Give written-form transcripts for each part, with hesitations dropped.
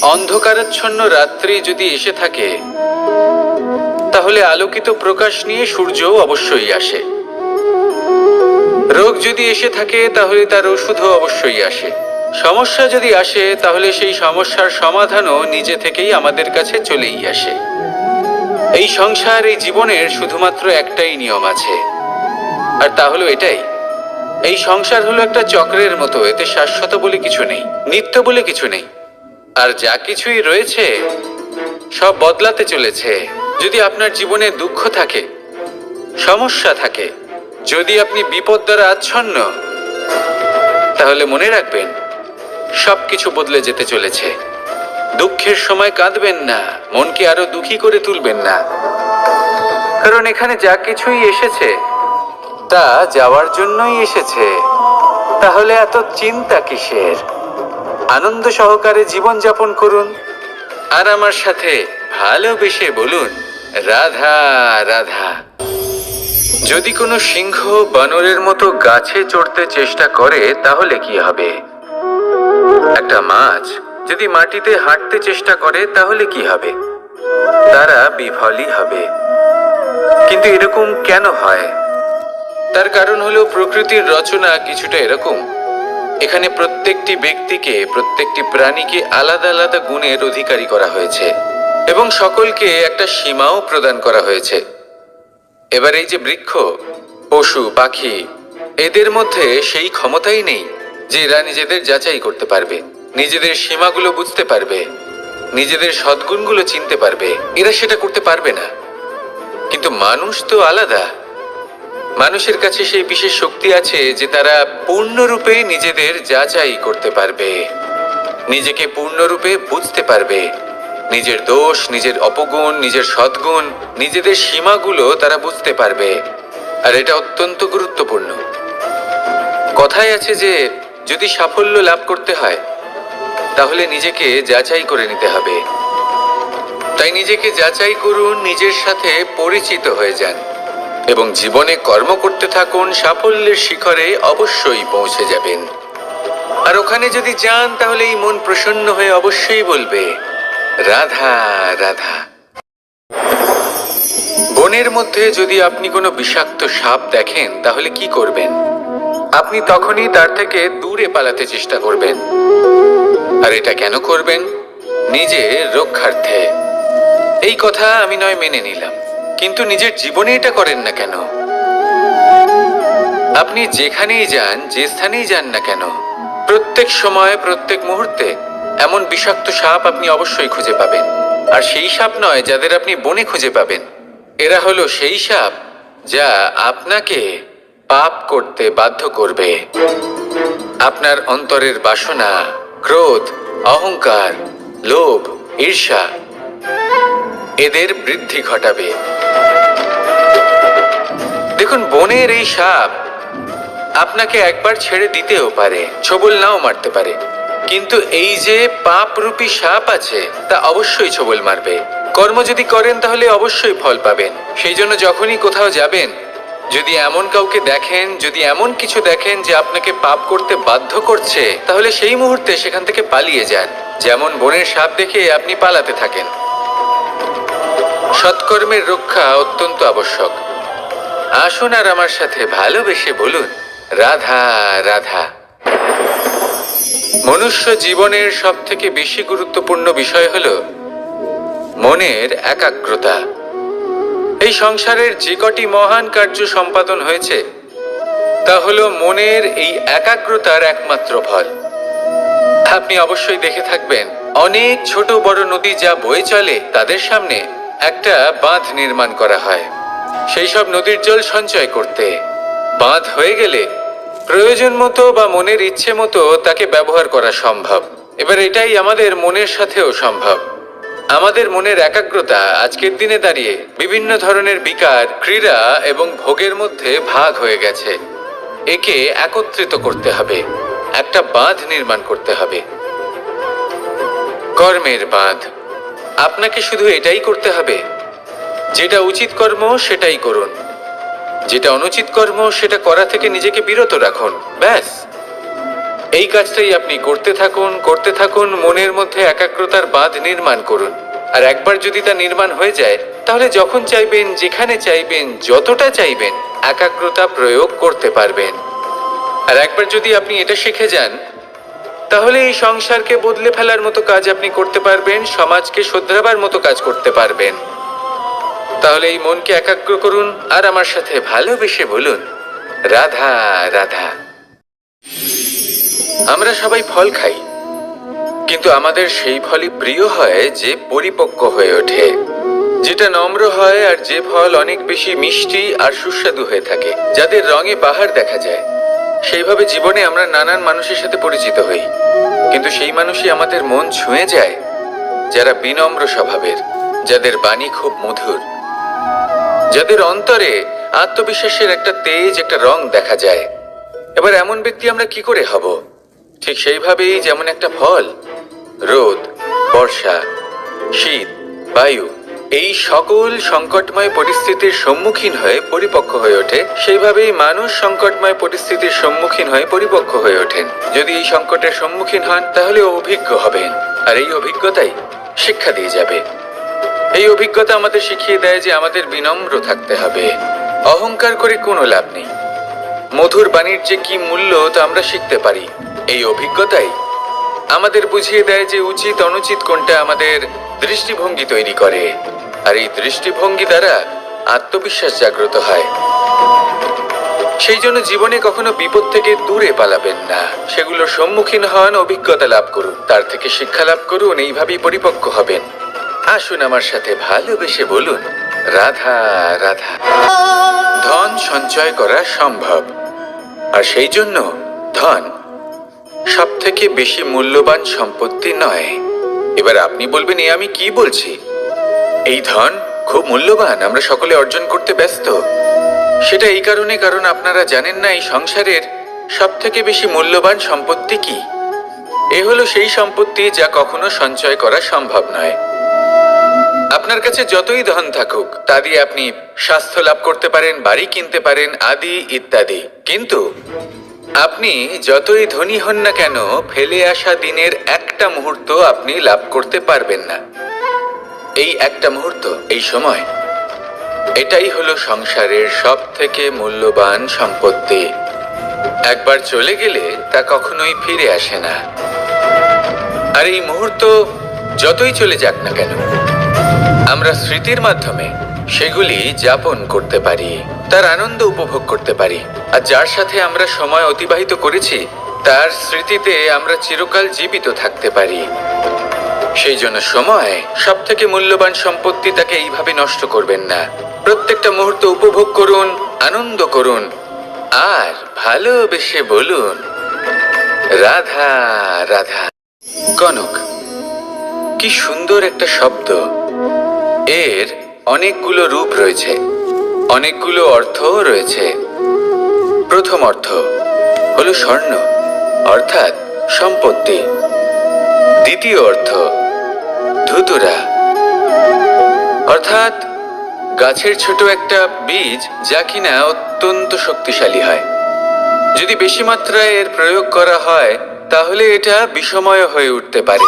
অন্ধকারাচ্ছন্ন রাত্রি যদি এসে থাকে তাহলে আলোকিত প্রকাশ নিয়ে সূর্যও অবশ্যই আসে। রোগ যদি এসে থাকে তাহলে তার ওষুধও অবশ্যই আসে। সমস্যা যদি আসে তাহলে সেই সমস্যার সমাধানও নিজে থেকেই আমাদের কাছে চলেই আসে। এই সংসার, এই জীবনের শুধুমাত্র একটাই নিয়ম আছে, আর তা হলো এটাই, এই সংসার হলো একটা চক্রের মতো। এতে শাশ্বত বলে কিছু নেই, নিত্য বলে কিছু নেই, আর যা কিছুই রয়েছে সব বদলাতে চলেছে। যদি আপনার জীবনে দুঃখ থাকে, সমস্যা থাকে, যদি আপনি বিপদ দ্বারা আচ্ছন্ন, তাহলে মনে রাখবেন সবকিছু বদলে যেতে চলেছে। দুঃখের সময় কাঁদবেন না, মনকে আরো দুঃখী করে তুলবেন না, কারণ এখানে যা কিছুই এসেছে তা যাওয়ার জন্যই এসেছে। তাহলে এত চিন্তা কিসের? আনন্দ সহকারে জীবন যাপন করুন, আর আমার সাথে ভালোবেসে বলুন রাধা রাধা। যদি কোনো সিংহ বানরের মতো গাছে চড়তে চেষ্টা করে তাহলে কি হবে? একটা মাছ যদি মাটিতে হাঁটতে চেষ্টা করে তাহলে কি হবে? তারা বিফলই হবে। কিন্তু এরকম কেন হয়? তার কারণ হলো প্রকৃতির রচনা কিছুটা এরকম। এখানে প্রত্যেকটি ব্যক্তিকে, প্রত্যেকটি প্রাণীকে আলাদা আলাদা গুণের অধিকারী করা হয়েছে এবং সকলকে একটা সীমাও প্রদান করা হয়েছে। এবার এই যে বৃক্ষ, পশু, পাখি, এদের মধ্যে সেই ক্ষমতাই নেই যে এরা নিজেদের যাচাই করতে পারবে, নিজেদের সীমাগুলো বুঝতে পারবে, নিজেদের সদ্গুণগুলো চিনতে পারবে। এরা সেটা করতে পারবে না। কিন্তু মানুষ তো আলাদা। মানুষের কাছে সেই বিশেষ শক্তি আছে যে তারা পূর্ণরূপে নিজেদের যাচাই করতে পারবে, নিজেকে পূর্ণরূপে বুঝতে পারবে, নিজের দোষ, নিজের অপগুণ, নিজের সদ্গুণ, নিজেদের সীমাগুলো তারা বুঝতে পারবে। আর এটা অত্যন্ত গুরুত্বপূর্ণ। কথায় আছে যে যদি সাফল্য লাভ করতে হয় তাহলে নিজেকে যাচাই করে নিতে হবে। তাই নিজেকে যাচাই করুন, নিজের সাথে পরিচিত হয়ে যান এবং জীবনে কর্ম করতে থাকুন। সাফল্যের শিখরে অবশ্যই পৌঁছে যাবেন। আর ওখানে যদি যান তাহলে এই মন প্রসন্ন হয়ে অবশ্যই বলবে রাধা রাধা। বনের মধ্যে যদি আপনি কোনো বিষাক্ত সাপ দেখেন তাহলে কি করবেন? আপনি তখনই তার থেকে দূরে পালাতে চেষ্টা করবেন। আর এটা কেন করবেন? নিজের রক্ষার্থে। এই কথা আমি নয় মেনে নিলাম, কিন্তু নিজের জীবনে এটা করেন না কেন? আপনি যেখানেই যান, যে স্থানেই যান না কেন, প্রত্যেক সময়, প্রত্যেক মুহূর্তে এমন বিষাক্ত সাপ আপনি অবশ্যই খুঁজে পাবেন। আর সেই সাপ নয় যাদের আপনি বনে খুঁজে পাবেন, এরা হলো সেই সাপ যা আপনাকে পাপ করতে বাধ্য করবে। আপনার অন্তরের বাসনা, ক্রোধ, অহংকার, লোভ, ঈর্ষা, এদের বৃদ্ধি ঘটাবে। দেখুন, বনের এই সাপ আপনাকে একবার ছেড়ে দিতেও পারে, ছোবল নাও মারতে পারে, কিন্তু এই যে পাপরূপী সাপ আছে তা অবশ্যই ছোবল মারবে। কর্ম যদি করেন তাহলে অবশ্যই ফল পাবেন। সেই জন্য যখনই কোথাও যাবেন, যদি এমন কাউকে দেখেন, যদি এমন কিছু দেখেন যে আপনাকে পাপ করতে বাধ্য করছে, তাহলে সেই মুহূর্তে সেখান থেকে পালিয়ে যান। যেমন বনের সাপ দেখে আপনি পালাতে থাকেন। সৎকর্মের রক্ষা অত্যন্ত আবশ্যক। আসুন আর আমার সাথে ভালোবেসে বলুন রাধা রাধা। মনুষ্য জীবনের সব থেকে বেশি গুরুত্বপূর্ণ বিষয় হলো মনের একাগ্রতা। এই সংসারের যে কটি মহান কার্য সম্পাদন হয়েছে তা হলো মনের এই একাগ্রতার একমাত্র ফল। আপনি অবশ্যই দেখে থাকবেন, অনেক ছোট বড় নদী যা বয়ে চলে তাদের সামনে একটা বাঁধ নির্মাণ করা হয় সেই সব নদীর জল সঞ্চয় করতে। বাঁধ হয়ে গেলে প্রয়োজন মতো বা মনের ইচ্ছে মতো তাকে ব্যবহার করা সম্ভব। এবার এটাই আমাদের মনের সাথেও সম্ভব। আমাদের মনের একাগ্রতা আজকের দিনে দাঁড়িয়ে বিভিন্ন ধরনের বিকার, ক্রীড়া এবং ভোগের মধ্যে ভাগ হয়ে গেছে। একে একত্রিত করতে হবে, একটা বাঁধ নির্মাণ করতে হবে, কর্মের বাঁধ। আপনাকে শুধু এটাই করতে হবে, যেটা উচিত কর্ম সেটাই করুন, যেটা অনুচিত কর্ম সেটা করা থেকে নিজেকে বিরত রাখুন, ব্যাস। এই কাজটাই আপনি করতে থাকুন, মনের মধ্যে একাগ্রতার বাঁধ নির্মাণ করুন। আর একবার যদি তা নির্মাণ হয়ে যায়, তাহলে যখন চাইবেন, যেখানে চাইবেন, যতটা চাইবেন, একাগ্রতা প্রয়োগ করতে পারবেন। আর একবার যদি আপনি এটা শিখে যান, তাহলে এই সংসারকে বদলে ফেলার মতো কাজ আপনি করতে পারবেন, সমাজকে শোধরাবার মতো কাজ করতে পারবেন। তাহলে এই মনকে একাগ্র করুন আর আমার সাথে ভালোবেসে বলুন, রাধা রাধা। আমরা সবাই ফল খাই, কিন্তু আমাদের সেই ফলই প্রিয় হয় যে পরিপক্ক হয়ে ওঠে, যেটা নম্র হয়, আর যে ফল অনেক বেশি মিষ্টি আর সুস্বাদু হয়ে থাকে, যাদের রঙে বাহার দেখা যায়। সেইভাবে জীবনে আমরা নানান মানুষের সাথে পরিচিত হই, কিন্তু সেই মানুষই আমাদের মন ছুঁয়ে যায় যারা বিনম্র স্বভাবের, যাদের বাণী খুব মধুর, যাদের অন্তরে আত্মবিশ্বাসের একটা তেজ, একটা রং দেখা যায়। এবার এমন ব্যক্তি আমরা কি করে হব? ঠিক সেইভাবেই যেমন একটা ফল রোদ, বর্ষা, শীত, বায়ু এই সকল সংকটময় পরিস্থিতির সম্মুখীন হয়ে পরিপক্ক হয়ে ওঠে, সেইভাবেই মানুষ সংকটময় পরিস্থিতির সম্মুখীন হয়ে পরিপক্ক হয়ে ওঠেন। যদি এই সংকটের সম্মুখীন হন, তাহলে অভিজ্ঞ হবেন, আর এই অভিজ্ঞতাই শিক্ষা দিয়ে যাবে। এই অভিজ্ঞতা আমাদের শিখিয়ে দেয় যে আমাদের বিনম্র থাকতে হবে। অহংকার করে কোনো লাভ নেই। মধুর বাণীর যে কি মূল্য তা আমরা শিখতে পারি। এই অভিজ্ঞতাই আমাদের বুঝিয়ে দেয় যে উচিত অনুচিত কোনটা, আমাদের দৃষ্টিভঙ্গি তৈরি করে, আর এই দৃষ্টিভঙ্গি দ্বারা আত্মবিশ্বাস জাগ্রত হয়। সেই জন্য জীবনে কখনো বিপদ থেকে দূরে পালাবেন না, সেগুলোর সম্মুখীন হন, অভিজ্ঞতা লাভ করুন, তার থেকে শিক্ষা লাভ করুন, এইভাবেই পরিপক্ক হবেন। আসুন আমার সাথে ভালোবেসে বলুন, রাধা রাধা। ধন সঞ্চয় করা সম্ভব, আর সেই জন্য ধন সব থেকে বেশি মূল্যবান সম্পত্তি নয়। এবার আপনি বলবেন, এ আমি কি বলছি? এই ধন খুব মূল্যবান, আমরা সকলে অর্জন করতে ব্যস্ত। সেটা এই কারণে, কারণ আপনারা জানেন না এই সংসারের সব থেকে বেশি মূল্যবান সম্পত্তি কি। এ হলো সেই সম্পত্তি যা কখনো সঞ্চয় করা সম্ভব নয়। আপনার কাছে যতই ধন থাকুক, তা দিয়ে আপনি স্বাস্থ্য লাভ করতে পারেন, বাড়ি কিনতে পারেন, আদি ইত্যাদি, কিন্তু আপনি যতই ধনী হন না কেন, ফেলে আসা দিনের একটা মুহূর্ত আপনি লাভ করতে পারবেন না। এই একটা মুহূর্ত, এই সময়, এটাই হলো সংসারের সব থেকে মূল্যবান সম্পত্তি। একবার চলে গেলে তা কখনোই ফিরে আসে না। আর এই মুহূর্ত যতই চলে যাক না কেন, আমরা স্মৃতির মাধ্যমে সেগুলি যাপন করতে পারি, তার আনন্দ উপভোগ করতে পারি। আর যার সাথে আমরা সময় অতিবাহিত করেছি, তার স্মৃতিতে আমরা চিরকাল জীবিত থাকতে পারি। সেই জন্য সময় সব থেকে মূল্যবান সম্পত্তি, তাকে এইভাবে নষ্ট করবেন না। প্রত্যেকটা মুহূর্ত উপভোগ করুন, আনন্দ করুন, আর ভালোবেসে বলুন, রাধা রাধা। কনক, কি সুন্দর একটা শব্দ। এর অনেকগুলো রূপ রয়েছে, অনেকগুলো অর্থও রয়েছে। প্রথম অর্থ হলো স্বর্ণ, অর্থাৎ সম্পত্তি। দ্বিতীয় অর্থ ধুতুরা, অর্থাৎ গাছের ছোট একটা বীজ, যা কিনা অত্যন্ত শক্তিশালী হয়। যদি বেশি মাত্রায় এর প্রয়োগ করা হয়, তাহলে এটা বিষময় হয়ে উঠতে পারে।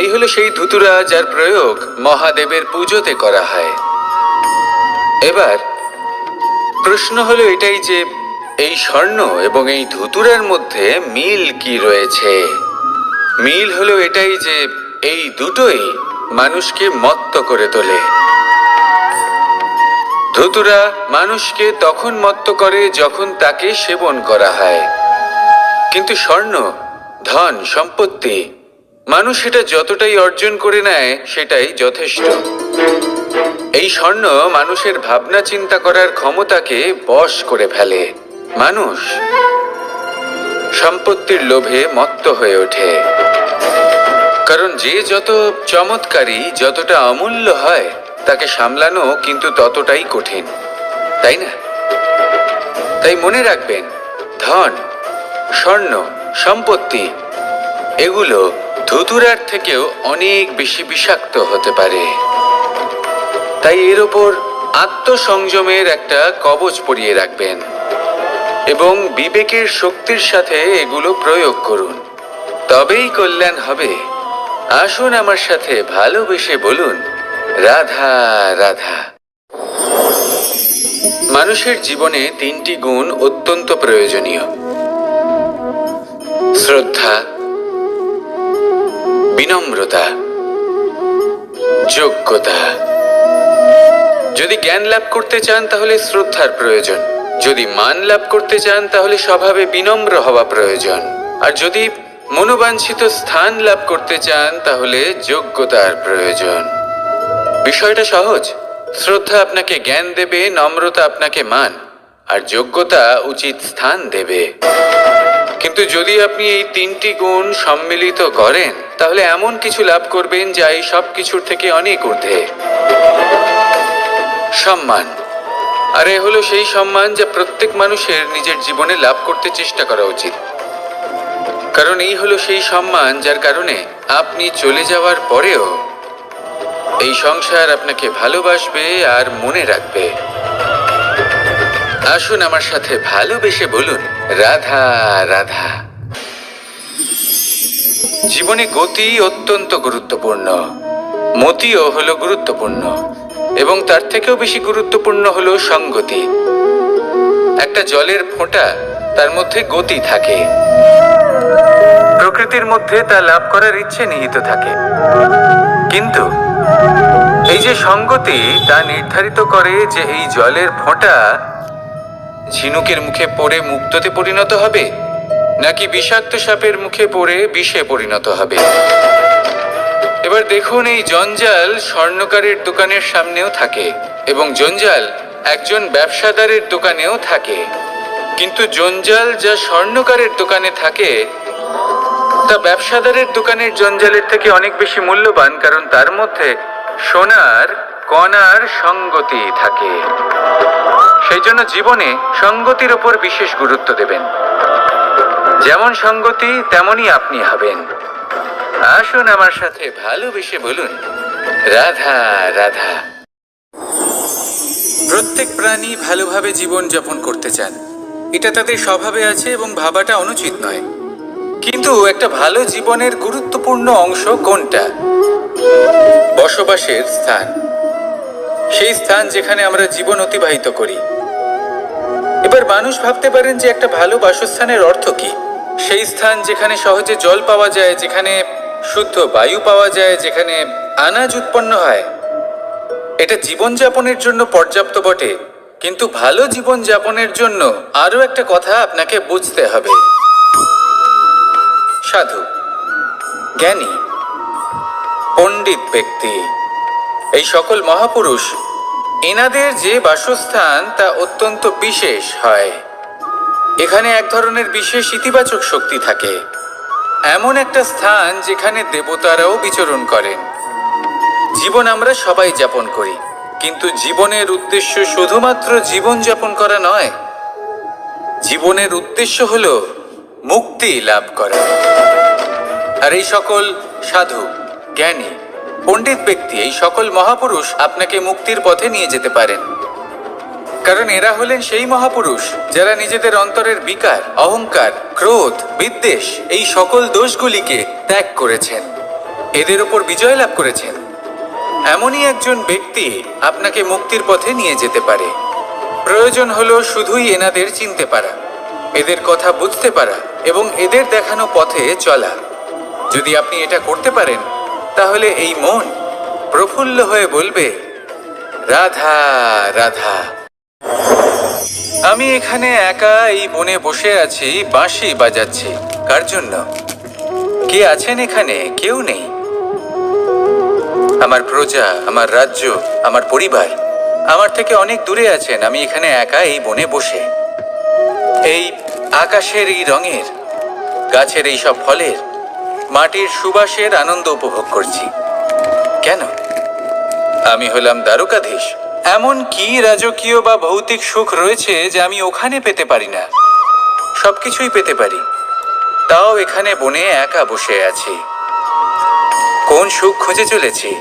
এই হলো সেই ধুতুরা যার প্রয়োগ মহাদেবের পুজোতে করা হয়। এবার প্রশ্ন হলো এটাই যে এই স্বর্ণ এবং এই ধুতুরার মধ্যে মিল কি রয়েছে। মিল হলো এটাই যে এই দুটোই মানুষকে মত্ত করে তোলে। ধুতুরা মানুষকে তখন মত্ত করে যখন তাকে সেবন করা হয়, কিন্তু স্বর্ণ, ধন, সম্পত্তি, মানুষ এটা যতটাই অর্জন করে নেয় সেটাই যথেষ্ট। এই স্বর্ণ মানুষের ভাবনা চিন্তা করার ক্ষমতাকে বশ করে ফেলে। মানুষ সম্পত্তির লোভে মত্ত হয়ে ওঠে, কারণ যে যত চমৎকারী, যতটা অমূল্য হয়, তাকে সামলানো কিন্তু ততটাই কঠিন, তাই না? তাই মনে রাখবেন, ধন, স্বর্ণ, সম্পত্তি এগুলো ধুতুরার থেকেও অনেক বেশি বিষাক্ত হতে পারে। তাই এর ওপর আত্মসংযমের একটা কবচ পরিয়ে রাখবেন। এবং বিবেকের শক্তির সাথে এগুলো প্রয়োগ করুন, তবেই কল্যাণ হবে। আসুন আমার সাথে ভালোবেসে বলুন, রাধা রাধা। মানুষের জীবনে তিনটি গুণ অত্যন্ত প্রয়োজনীয়: শ্রদ্ধা, বিনম্রতা, যোগ্যতা। যদি জ্ঞান লাভ করতে চান তাহলে শ্রদ্ধার প্রয়োজন, যদি মান লাভ করতে চান তাহলে স্বভাবে বিনম্র হওয়া প্রয়োজন, আর যদি মনোবাঞ্ছিত স্থান লাভ করতে চান তাহলে যোগ্যতার প্রয়োজন। বিষয়টা সহজ। শ্রদ্ধা আপনাকে জ্ঞান দেবে, নম্রতা আপনাকে মান, আর যোগ্যতা উচিত স্থান দেবে। কিন্তু যদি আপনি এই তিনটি গুণ সম্মিলিত করেন তাহলে এমন কিছু লাভ করবেন যা এই সব কিছুর থেকে অনেক ঊর্ধ্বে। সম্মান। আর এ হলো সেই সম্মান যা প্রত্যেক মানুষের নিজের জীবনে লাভ করতে চেষ্টা করা উচিত, কারণ এই হলো সেই সম্মান যার কারণে আপনি চলে যাওয়ার পরেও এই সংসার আপনাকে ভালোবাসবে আর মনে রাখবে। আসুন আমার সাথে ভালোবেসে বলুন, রাধা রাধা। জীবনে গতি অত্যন্ত গুরুত্বপূর্ণ, মতিও হলো গুরুত্বপূর্ণ, এবং তার থেকেও বেশি গুরুত্বপূর্ণ হলো সঙ্গতি। একটা জলের ফোঁটা, তার মধ্যে গতি থাকে, প্রকৃতির মধ্যে তা লাভ করার ইচ্ছে নিহিত থাকে, কিন্তু এই যে সঙ্গতি তা নির্ধারিত করে যে এই জলের ফোঁটা ঝিনুকের মুখে পড়ে মুক্তোতে পরিণত হবে নাকি বিষাক্ত সাপের মুখে পড়ে বিষে পরিণত হবে। এবার দেখুন, এই জঞ্জাল স্বর্ণকারের দোকানের সামনেও থাকে এবং জঞ্জাল একজন ব্যবসাদারের দোকানেও থাকে, কিন্তু জঞ্জাল যা স্বর্ণকারের দোকানে থাকে তা ব্যবসাদারের দোকানের জঞ্জালের থেকে অনেক বেশি মূল্যবান, কারণ তার মধ্যে সোনার কণার সঙ্গতি থাকে। সেই জন্য জীবনে সঙ্গতির উপর বিশেষ গুরুত্ব দেবেন। যেমন সঙ্গতি তেমনই আপনি হবেন। আসুন আমার সাথে ভালোবেসে বলুন, রাধা রাধা। প্রত্যেক প্রাণী ভালোভাবে জীবন যাপন করতে চান, এটা তাদের স্বভাবে আছে এবং ভাবাটা অনুচিত নয়। কিন্তু একটা ভালো জীবনের গুরুত্বপূর্ণ অংশ কোনটা? বসবাসের স্থান, সেই স্থান যেখানে আমরা জীবন অতিবাহিত করি। এবার মানুষ ভাবতে পারেন যে একটা ভালো বাসস্থানের অর্থ কি? সেই স্থান যেখানে সহজে জল পাওয়া যায়, যেখানে শুদ্ধ বায়ু পাওয়া যায়, যেখানে আনাজ উৎপন্ন হয়। এটা জীবনযাপনের জন্য পর্যাপ্ত বটে, কিন্তু ভালো জীবন যাপনের জন্য আরো একটা কথা আপনাকে বুঝতে হবে। সাধু, জ্ঞানী, পণ্ডিত ব্যক্তি, এই সকল মহাপুরুষ, এনাদের যে বাসস্থান তা অত্যন্ত বিশেষ হয়। এখানে এক ধরনের বিশেষ ইতিবাচক শক্তি থাকে, এমন একটা স্থান যেখানে দেবতারাও বিচরণ করেন। জীবন আমরা সবাই যাপন করি, কিন্তু জীবনের উদ্দেশ্য শুধুমাত্র জীবন যাপন করা নয়। জীবনের উদ্দেশ্য হলো মুক্তি লাভ করা। আর এই সকল সাধু, জ্ঞানী, পণ্ডিত ব্যক্তি, এই সকল মহাপুরুষ আপনাকে মুক্তির পথে নিয়ে যেতে পারেন, কারণ এরা হলেন সেই মহাপুরুষ যারা নিজেদের অন্তরের বিকার, অহংকার, ক্রোধ, বিদ্বেষ এই সকল দোষগুলিকে ত্যাগ করেছেন, এদের উপর বিজয় লাভ করেছেন। এমনই একজন ব্যক্তি আপনাকে মুক্তির পথে নিয়ে যেতে পারে। প্রয়োজন হলো শুধুই এনাদের চিনতে পারা, এদের কথা বুঝতে পারা এবং এদের দেখানো পথে চলা। যদি আপনি এটা করতে পারেন তাহলে এই মন প্রফুল্ল হয়ে বলবে, রাধা রাধা। আমি এখানে একা এই বনে বসে আছি, বাঁশি বাজাচ্ছি। কার জন্য? কে আছেন এখানে? কেউ নেই। আমার প্রজা, আমার রাজ্য, আমার পরিবার আমার থেকে অনেক দূরে আছেন। আমি এখানে একা এই বনে বসে এই আকাশের এই রঙের, গাছের এই সব ফলের, মাটির সুবাসের আনন্দ উপভোগ করছি। কেন? আমি হলাম দ্বারকাধীশ। এমন কি রাজকীয় বা ভৌতিক সুখ রয়েছে যে আমি ওখানে পেতে পারি না? সবকিছুই পেতে পারি, তাও এখানে বনে একা বসে আছি। কোন সুখ খুঁজে চলেছি?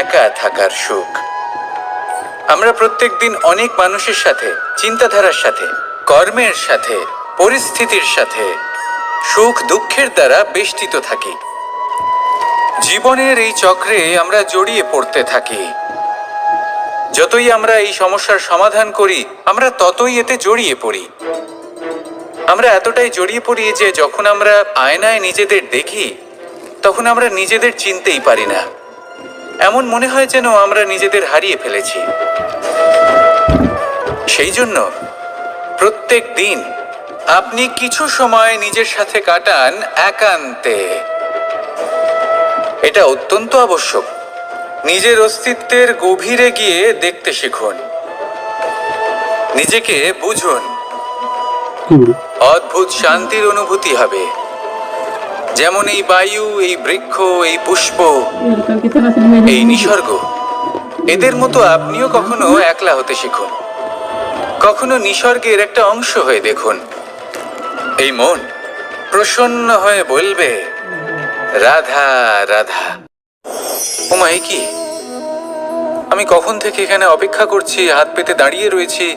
একা থাকার সুখ। আমরা প্রত্যেক দিন অনেক মানুষের সাথে, চিন্তাধারার সাথে, কর্মের সাথে, পরিস্থিতির সাথে, সুখ দুঃখের দ্বারা বেষ্টিত থাকি। জীবনের এই চক্রে আমরা জড়িয়ে পড়তে থাকি। যতই আমরা এই সমস্যার সমাধান করি, আমরা ততই এতে জড়িয়ে পড়ি। আমরা এতটাই জড়িয়ে পড়ি যে যখন আমরা আয়নায় নিজেদের দেখি, তখন আমরা নিজেদের চিনতেই পারি না। এমন মনে হয় যেন আমরা নিজেদের হারিয়ে ফেলেছি। সেই জন্য প্রত্যেক দিন আপনি কিছু সময় নিজের সাথে কাটান একান্তে। এটা অত্যন্ত আবশ্যক। নিজের অস্তিত্বের গভীরে গিয়ে দেখতে শিখুন, নিজেকে বুঝুন। অদ্ভুত শান্তির অনুভূতি হবে। যেমন এই বায়ু, এই বৃক্ষ, এই পুষ্প, এই নিসর্গ, এদের মতো আপনিও কখনো একলা হতে শিখুন। কখনো নিসর্গের একটা অংশ হয়ে দেখুন। এই মন প্রসন্ন হয়ে বলবে, রাধা রাধা। ওমা, এ কি? আমি কখন থেকে এখানে অপেক্ষা করছি, হাত পেতে দাঁড়িয়ে রয়েছি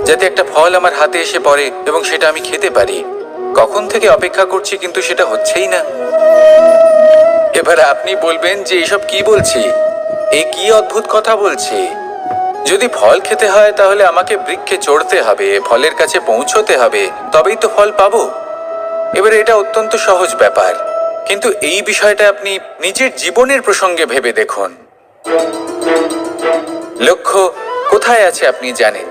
যাতে একটা ফল আমার হাতে এসে পড়ে এবং সেটা আমি খেতে পারি। কখন থেকে অপেক্ষা করছি, কিন্তু সেটা হচ্ছেই না। এবার আপনি বলবেন যে এসব কি বলছি, এ কি অদ্ভুত কথা বলছি। যদি ফল খেতে হয় তাহলে আমাকে বৃক্ষে চড়তে হবে, ফলের কাছে পৌঁছতে হবে, তবেই তো ফল পাবো। এবারে এটা অত্যন্ত সহজ ব্যাপার, কিন্তু এই বিষয়টা আপনি নিজের জীবনের প্রসঙ্গে ভেবে দেখুন। লক্ষ্য কোথায় আছে আপনি জানেন,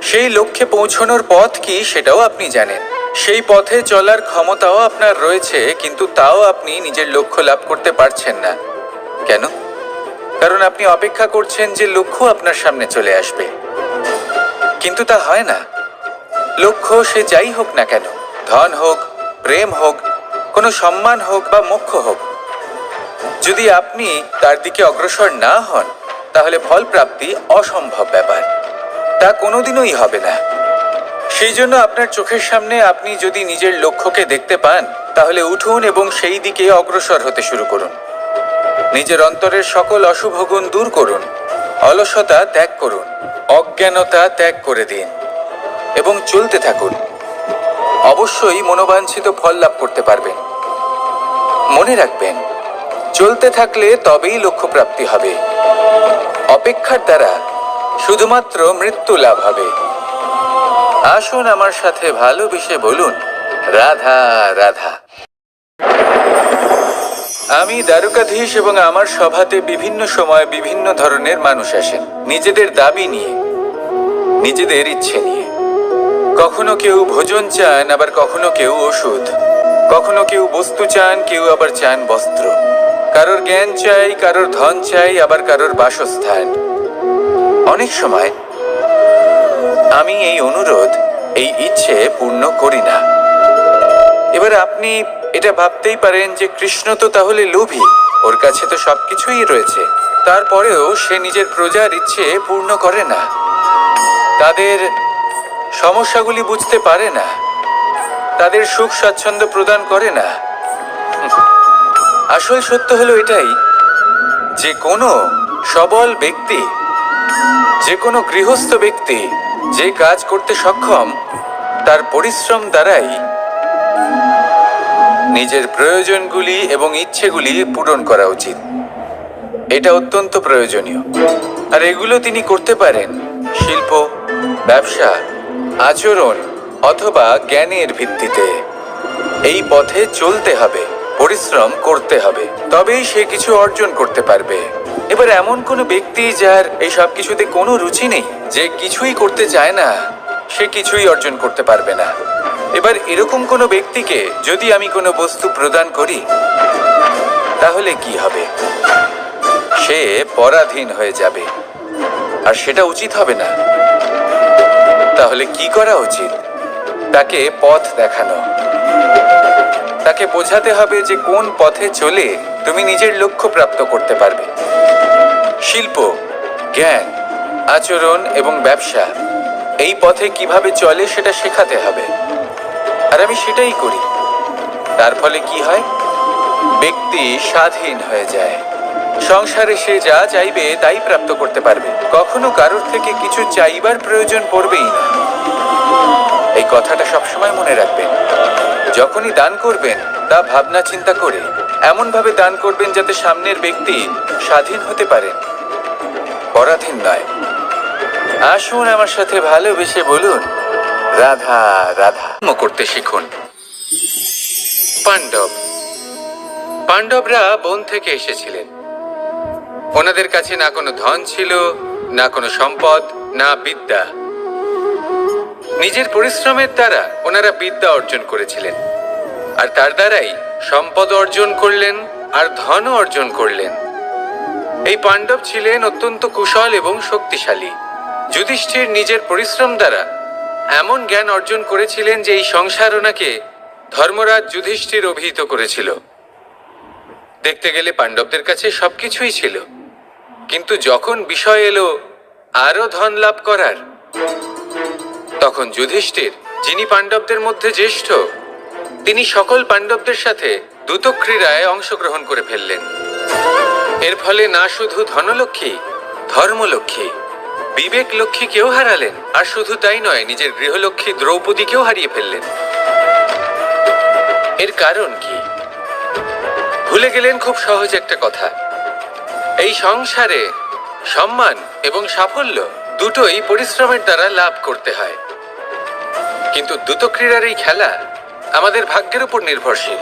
সেই লক্ষ্যে পৌঁছানোর পথ কি সেটাও আপনি জানেন, সেই পথে চলার ক্ষমতাও আপনার রয়েছে, কিন্তু তাও আপনি নিজের লক্ষ্য লাভ করতে পারছেন না। কেন? কারণ আপনি অপেক্ষা করছেন যে লক্ষ্য আপনার সামনে চলে আসবে, কিন্তু তা হয় না। লক্ষ্য সে যাই হোক না কেন, ধন হোক, প্রেম হোক, কোনো সম্মান হোক বা মোক্ষ হোক, যদি আপনি তার দিকে অগ্রসর না হন তাহলে ফল প্রাপ্তি অসম্ভব ব্যাপার, তা কোনোদিনই হবে না। সেই জন্য আপনার চোখের সামনে আপনি যদি নিজের লক্ষ্যকে দেখতে পান, তাহলে উঠুন এবং সেই দিকে অগ্রসর হতে শুরু করুন। নিজের অন্তরের সকল অশুভ গুণ দূর করুন, অলসতা ত্যাগ করুন, অজ্ঞানতা ত্যাগ করে দিন এবং চলতে থাকুন। অবশ্যই মনোবাঞ্ছিত ফল লাভ করতে পারবেন। মনে রাখবেন, চলতে থাকলে তবেই লক্ষ্য প্রাপ্তি হবে। অপেক্ষার দ্বারা শুধুমাত্র মৃত্যু লাভ হবে। আসুন আমার সাথে ভালোবেসে বলুন, রাধা রাধা। আমি দ্বারকাধীশ এবং আমার সভাতে বিভিন্ন সময় বিভিন্ন ধরনের মানুষ আসেন, নিজেদের দাবি নিয়ে, নিজেদের ইচ্ছে নিয়ে। কখনো কেউ ভোজন চান, আবার কখনো কেউ ওষুধ। কখনো কেউ বস্তু চান, কেউ আবার চান বস্ত্র। কারোর জ্ঞান চাই, কারোর ধন চাই, আবার কারোর বাসস্থান। অনেক সময় আমি এই অনুরোধ, এই ইচ্ছে পূর্ণ করি না। এবার আপনি এটা ভাবতেই পারেন যে কৃষ্ণ তো তাহলে লোভী, ওর কাছে তো সবকিছুই রয়েছে, তারপরেও সে নিজের প্রজার ইচ্ছে পূর্ণ করে না, তাদের সমস্যাগুলি বুঝতে পারে না, তাদের সুখ স্বাচ্ছন্দ্য প্রদান করে না। আসল সত্য হলো এটাই যে কোনো সবল ব্যক্তি, যে কোনো গৃহস্থ ব্যক্তি যে কাজ করতে সক্ষম, তার পরিশ্রম দ্বারাই নিজের প্রয়োজনগুলি এবং ইচ্ছেগুলি পূরণ করা উচিত। এটা অত্যন্ত প্রয়োজনীয়। আর এগুলো তিনি করতে পারেন শিল্প, ব্যবসা, আচরণ অথবা জ্ঞানের ভিত্তিতে। এই পথে চলতে হবে, পরিশ্রম করতে হবে, তবেই সে কিছু অর্জন করতে পারবে। এবার এমন কোনো ব্যক্তি যার এই সব কিছুতে কোনো রুচি নেই, যে কিছুই করতে চায় না, সে কিছুই অর্জন করতে পারবে না। এবার এরকম কোনো ব্যক্তিকে যদি আমি কোনো বস্তু প্রদান করি, তাহলে কি হবে? সে পরাধীন হয়ে যাবে, আর সেটা উচিত হবে না। তাহলে কি করা উচিত? তাকে পথ দেখানো, তাকে বোঝাতে হবে যে কোন পথে চলে তুমি নিজের লক্ষ্য প্রাপ্ত করতে পারবে। শিল্প, জ্ঞান, আচরণ এবং ব্যবসা, এই পথে কিভাবে চলে সেটা শেখাতে হবে। আর আমি সেটাই করি। তার ফলে কি হয়? ব্যক্তি স্বাধীন হয়ে যায়। সংসারে সে যা চাইবে তাই প্রাপ্ত করতে পারবে, কখনো কারোর থেকে কিছু চাইবার প্রয়োজন পড়বেই না। এই কথাটা সবসময় মনে রাখবেন। যখনই দান করবেন তা ভাবনা চিন্তা করে এমন ভাবে দান করবেন যাতে সামনের ব্যক্তি স্বাধীন হতে পারে, পরাধীন নয়। আসুন আমার সাথে ভালোবেসে বলুন রাধা রাধা করতে শিখুন। পাণ্ডবরা বন থেকে এসেছিলেন। ওনাদের কাছে না কোনো ধন ছিল, না কোনো সম্পদ, না বিদ্যা। নিজের পরিশ্রমের দ্বারা ওনারা বিদ্যা অর্জন করেছিলেন, আর তার দ্বারাই সম্পদ অর্জন করলেন আর ধনও অর্জন করলেন। এই পাণ্ডব ছিলেন অত্যন্ত কুশল এবং শক্তিশালী। যুধিষ্ঠির নিজের পরিশ্রম দ্বারা এমন জ্ঞান অর্জন করেছিলেন যে এই সংসার ওনাকে ধর্মরাজ যুধিষ্ঠির অভিহিত করেছিল। দেখতে গেলে পাণ্ডবদের কাছে সবকিছুই ছিল, কিন্তু যখন বিষয় এলো আরো ধন লাভ করার, তখন যুধিষ্ঠির, যিনি পাণ্ডবদের মধ্যে জ্যেষ্ঠ, তিনি সকল পাণ্ডবদের সাথে দ্যুতক্রীড়ায় অংশগ্রহণ করে ফেললেন। এর ফলে না শুধু ধনলক্ষ্মী, ধর্মলক্ষ্মী, বিবেক লক্ষ্মীকেও হারালেন, আর শুধু তাই নয়, নিজের গৃহলক্ষ্মী দ্রৌপদীকেও হারিয়ে ফেললেন। এর কারণ কি? ভুলে গেলেন খুব সহজ একটা কথা। এই সংসারে সম্মান এবং সাফল্য দুটোই পরিশ্রমের দ্বারা লাভ করতে হয়, কিন্তু দ্রুতক্রীড়ার এই খেলা আমাদের ভাগ্যের উপর নির্ভরশীল।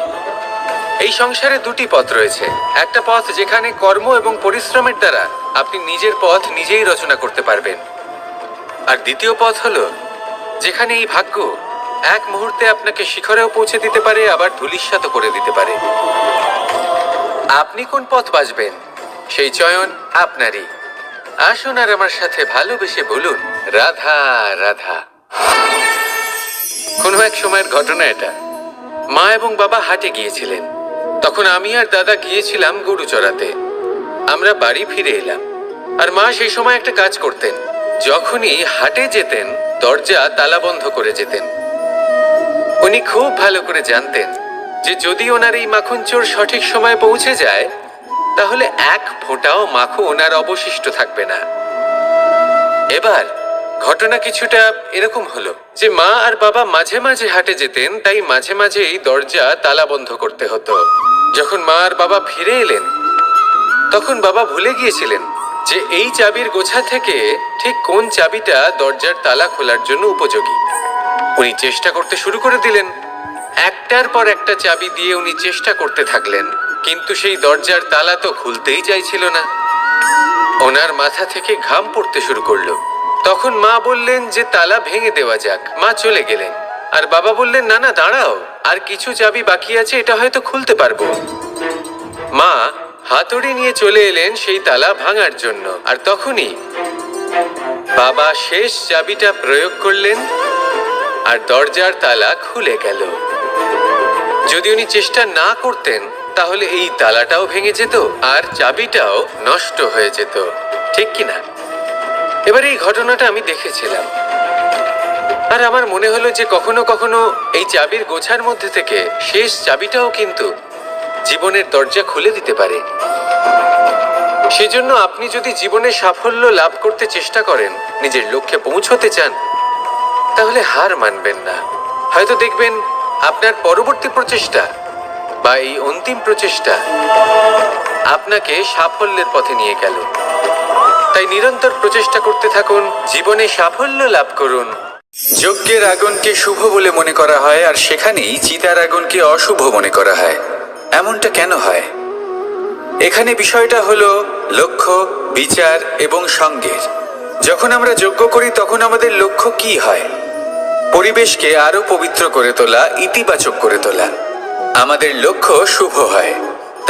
এই সংসারে দুটি পথ রয়েছে। একটা পথ যেখানে কর্ম এবং পরিশ্রমের দ্বারা আপনি নিজের পথ নিজেই রচনা করতে পারবেন, আর দ্বিতীয় পথ হলো যেখানে এই ভাগ্য এক মুহূর্তে আপনাকে শিখরেও পৌঁছে দিতে পারে, আবার ধূলিসাৎ করে দিতে পারে। আপনি কোন পথ বাছবেন সেই চয়ন আপনারই। আসুন আর আমার সাথে ভালোবেসে বলুন রাধা রাধা। কোনো এক সময়ের ঘটনা এটা। মা এবং বাবা হাটে গিয়েছিলেন, তখন আমি আর দাদা গিয়েছিলাম গরু চড়াতে। আমরা বাড়ি ফিরে এলাম, আর মা সেই সময় একটা কাজ করতেন। যখনই হাটে যেতেন দরজা তালা বন্ধ করে যেতেন। উনি খুব ভালো করে জানতেন যে যদি ওনার এই মাখন চোর সঠিক সময়ে পৌঁছে যায় তাহলে এক ফোঁটাও মাখন ওনার অবশিষ্ট থাকবে না। এবার ঘটনা কিছুটা এরকম হলো যে মা আর বাবা মাঝে মাঝে হাটে যেতেন, তাই মাঝে মাঝেই দরজা তালা বন্ধ করতে হতো। যখন মা আর বাবা ফিরে এলেন তখন বাবা ভুলে গিয়েছিলেন যে এই চাবির গোছা থেকে ঠিক কোন চাবিটা দরজার তালা খোলার জন্য উপযোগী। উনি চেষ্টা করতে শুরু করে দিলেন। একটার পর একটা চাবি দিয়ে উনি চেষ্টা করতে থাকলেন, কিন্তু সেই দরজার তালা তো খুলতেই চাইছিল না। ওনার মাথা থেকে ঘাম পড়তে শুরু করলো। তখন মা বললেন যে তালা ভেঙে দেওয়া যাক। মা চলে গেলেন, আর বাবা বললেন না না দাঁড়াও, আর কিছু চাবি বাকি আছে, এটা হয়তো খুলতে পারবো। মা হাতুড়ি নিয়ে চলে এলেন সেই তালা ভাঙার জন্য, আর তখনই বাবা শেষ চাবিটা প্রয়োগ করলেন আর দরজার তালা খুলে গেল। যদি উনি চেষ্টা না করতেন তাহলে এই তালাটাও ভেঙে যেত আর চাবিটাও নষ্ট হয়ে যেত, ঠিক কিনা? এবার এই ঘটনাটা আমি দেখেছিলাম, আর আমার মনে হলো যে কখনো কখনো এই চাবির গোছার মধ্যে থেকে শেষ চাবিটাও কিন্তু জীবনের দরজা খুলে দিতে পারে। সেজন্য আপনি যদি জীবনে সাফল্য লাভ করতে চেষ্টা করেন, নিজের লক্ষ্যে পৌঁছতে চান, তাহলে হার মানবেন না। হয়তো দেখবেন আপনার পরবর্তী প্রচেষ্টা বা এই অন্তিম প্রচেষ্টা আপনাকে সাফল্যের পথে নিয়ে গেল। তাই নিরন্তর প্রচেষ্টা করতে থাকুন, জীবনে সাফল্য লাভ করুন। যজ্ঞের আগুনকে শুভ বলে মনে করা হয়, আর সেখানেই চিতার আগুনকে অশুভ মনে করা হয়। এমনটা কেন হয়? এখানে বিষয়টা হলো লক্ষ্য, বিচার এবং সঙ্গের। যখন আমরা যজ্ঞ করি তখন আমাদের লক্ষ্য কি হয়? পরিবেশকে আরো পবিত্র করে তোলা, ইতিবাচক করে তোলা। আমাদের লক্ষ্য শুভ হয়।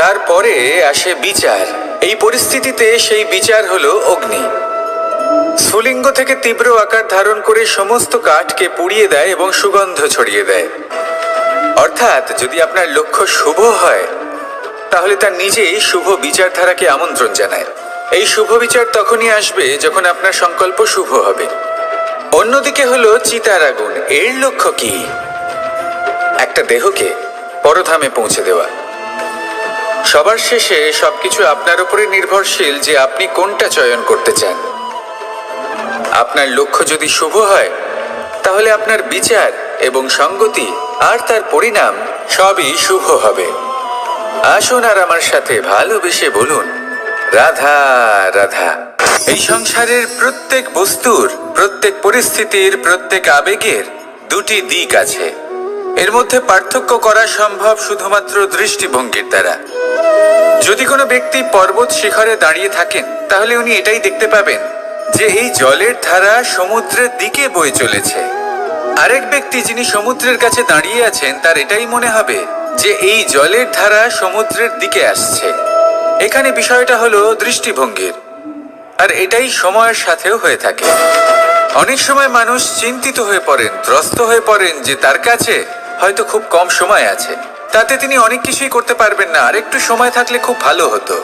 তারপরে আসে বিচার। এই পরিস্থিতিতে সেই বিচার হলো অগ্নি। স্ফুলিঙ্গ থেকে তীব্র আকার ধারণ করে সমস্ত কাঠকে পুড়িয়ে দেয় এবং সুগন্ধ ছড়িয়ে দেয়। অর্থাৎ যদি আপনার লক্ষ্য শুভ হয় তাহলে তা নিজেই শুভ বিচারধারাকে আমন্ত্রণ জানায়। এই শুভ বিচার তখনই আসবে যখন আপনার সংকল্প শুভ হবে। অন্যদিকে হলো চিতার আগুন। এর লক্ষ্য কি? একটা দেহকে পরধামে পৌঁছে দেওয়া। সবার শেষে সবকিছু আপনার উপরে নির্ভরশীল যে আপনি কোনটা চয়ন করতে চান। আপনার লক্ষ্য যদি শুভ হয় তাহলে আপনার বিচার এবং সঙ্গতি আর তার পরিণাম সবই শুভ হবে। আসুন আর আমার সাথে ভালোবেসে বলুন, রাধা রাধা। এই সংসারের প্রত্যেক বস্তুর, প্রত্যেক পরিস্থিতির, প্রত্যেক আবেগের দুটি দিক আছে। এর মধ্যে পার্থক্য করা সম্ভব শুধুমাত্র দৃষ্টিভঙ্গির দ্বারা। যদি কোনো ব্যক্তি পর্বত শিখরে দাঁড়িয়ে থাকেন তাহলে উনি এটাই দেখতে পাবেন যে এই জলের ধারা সমুদ্রের দিকে বয়ে চলেছে। আরেক ব্যক্তি যিনি সমুদ্রের কাছে দাঁড়িয়ে আছেন তার এটাই মনে হবে যে এই জলের ধারা সমুদ্রের দিকে আসছে। এখানে বিষয়টা হলো দৃষ্টিভঙ্গির, আর এটাই সময়ের সাথেও হয়ে থাকে। অনেক সময় মানুষ চিন্তিত হয়ে পড়েন, ত্রস্ত হয়ে পড়েন যে তার কাছে হয়তো খুব কম সময় আছে, তাতে তিনি অনেক কিছুই করতে পারবেন না, আর একটু সময় থাকলে খুব ভালো হতো।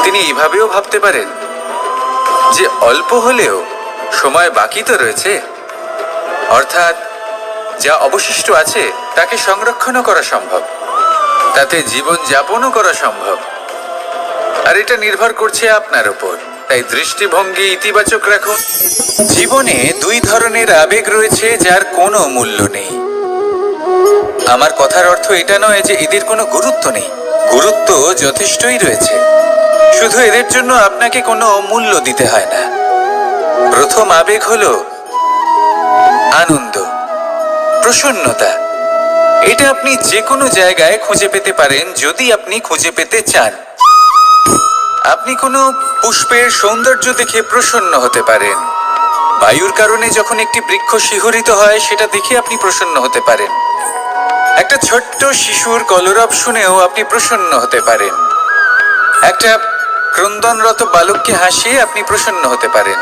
তিনি এইভাবেও ভাবতে পারেন যে অল্প হলেও সময় বাকি তো রয়েছে, অর্থাৎ যা অবশিষ্ট আছে তাকে সংরক্ষণও করা সম্ভব, তাতে জীবন যাপনও করা সম্ভব। আর এটা নির্ভর করছে আপনার উপর। তাই দৃষ্টিভঙ্গি ইতিবাচক রাখুন। জীবনে দুই ধরনের আবেগ রয়েছে যার কোনো মূল্য নেই। আমার কথার অর্থ এটা নয় যে এদের কোনো গুরুত্ব নেই, গুরুত্ব যথেষ্টই রয়েছে, শুধু এদের জন্য আপনাকে কোনো মূল্য দিতে হয় না। প্রথম আবেগ হলো আনন্দ, প্রসন্নতা। এটা আপনি যে কোনো জায়গায় খুঁজে পেতে পারেন যদি আপনি খুঁজে পেতে চান। আপনি কোনো পুষ্পের সৌন্দর্য দেখে প্রসন্ন হতে পারেন। বায়ুর কারণে যখন একটি বৃক্ষ শিহরিত হয় সেটা দেখে আপনি প্রসন্ন হতে পারেন। একটা ছোট্ট শিশুর কলরব শুনেও আপনি প্রসন্ন হতে পারেন। একটা ক্রন্দনরত বালককে হাসিয়ে আপনি প্রসন্ন হতে পারেন।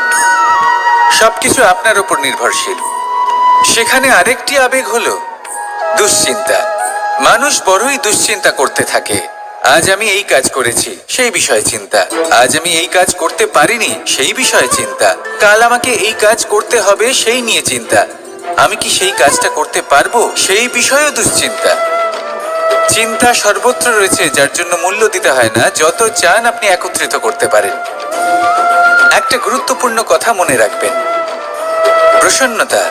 সবকিছু আপনার উপর নির্ভরশীল। সেখানে আরেকটি আবেগ হলো দুশ্চিন্তা। মানুষ বড়ই দুশ্চিন্তা করতে থাকে। আজ আমি এই কাজ করেছি, সেই বিষয়ে চিন্তা। আজ আমি এই কাজ করতে পারিনি, সেই বিষয়ে চিন্তা। কাল আমাকে এই কাজ করতে হবে, সেই নিয়ে চিন্তা। আমি কি সেই কাজটা করতে পারবো, সেই বিষয়েও দুশ্চিন্তা। চিন্তা সর্বত্র রয়েছে, যার জন্য মূল্য দিতে হয় না। যত চান আপনি একত্রিত করতে পারেন। একটা গুরুত্বপূর্ণ কথা মনে রাখবেন, প্রসন্নতা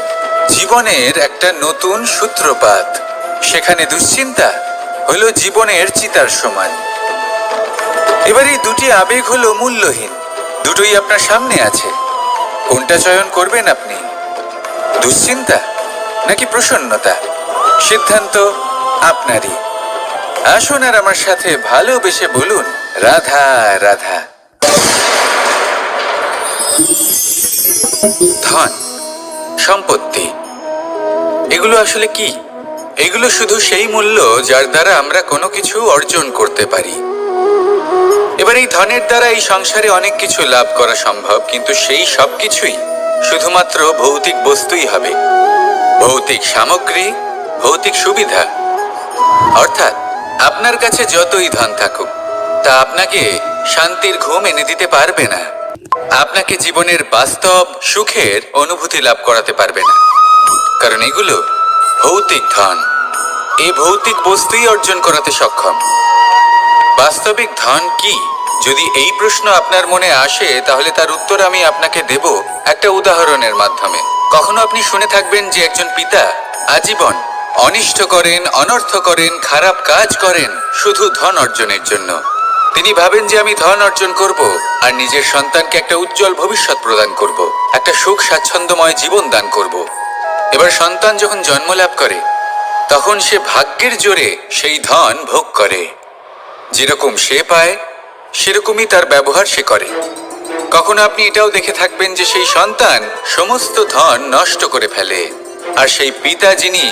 জীবনের একটা নতুন সূত্রপাত। সেখানে দুশ্চিন্তা হলো জীবনের চিতার সমান। এবার এই দুটি আবেগ হলো মূল্যহীন, দুটোই আপনার সামনে আছে। কোনটা চয়ন করবেন আপনি, দুশ্চিন্তা নাকি প্রসন্নতা? সিদ্ধান্ত আপনারই। আসুন আর আমার সাথে ভালোবেসে বলুন, রাধা রাধা। ধন, সম্পত্তি, এগুলো আসলে কি? এগুলো শুধু সেই মূল্য যার দ্বারা আমরা কোনো কিছু অর্জন করতে পারি। এবার এই ধনের দ্বারা এই সংসারে অনেক কিছু লাভ করা সম্ভব, কিন্তু সেই সব কিছুই শুধুমাত্র ভৌতিক বস্তুই হবে, ভৌতিক সামগ্রী, ভৌতিক সুবিধা। অর্থাৎ আপনার কাছে যতই ধন থাকুক তা আপনাকে শান্তির ঘুম এনে দিতে পারবে না, আপনাকে জীবনের বাস্তব সুখের অনুভূতি লাভ করাতে পারবে না, কারণ এগুলো ভৌতিক ধন। এই ভৌতিক বস্তুই অর্জন করাতে সক্ষম। বাস্তবিক ধন কি? যদি এই প্রশ্ন আপনার মনে আসে তাহলে তার উত্তর আমি আপনাকে দেব একটা উদাহরণের মাধ্যমে। কখনো আপনি শুনে থাকবেন যে একজন পিতা আজীবন অনিষ্ট করেন, অনর্থ করেন, খারাপ কাজ করেন শুধু ধন অর্জনের জন্য। তিনি ভাবেন যে আমি ধন অর্জন করব আর নিজের সন্তানকে একটা উজ্জ্বল ভবিষ্যৎ প্রদান করব, একটা সুখ স্বাচ্ছন্দ্যময় জীবন দান করব। এবার সন্তান যখন জন্ম লাভ করে তখন সে ভাগ্যের জোরে সেই ধন ভোগ করে। যেরকম সে পায় সেরকমই তার ব্যবহার সে করে। কখনো আপনি এটাও দেখে থাকবেন যে সেই সন্তান সমস্ত ধন নষ্ট করে ফেলে, আর সেই পিতা যিনি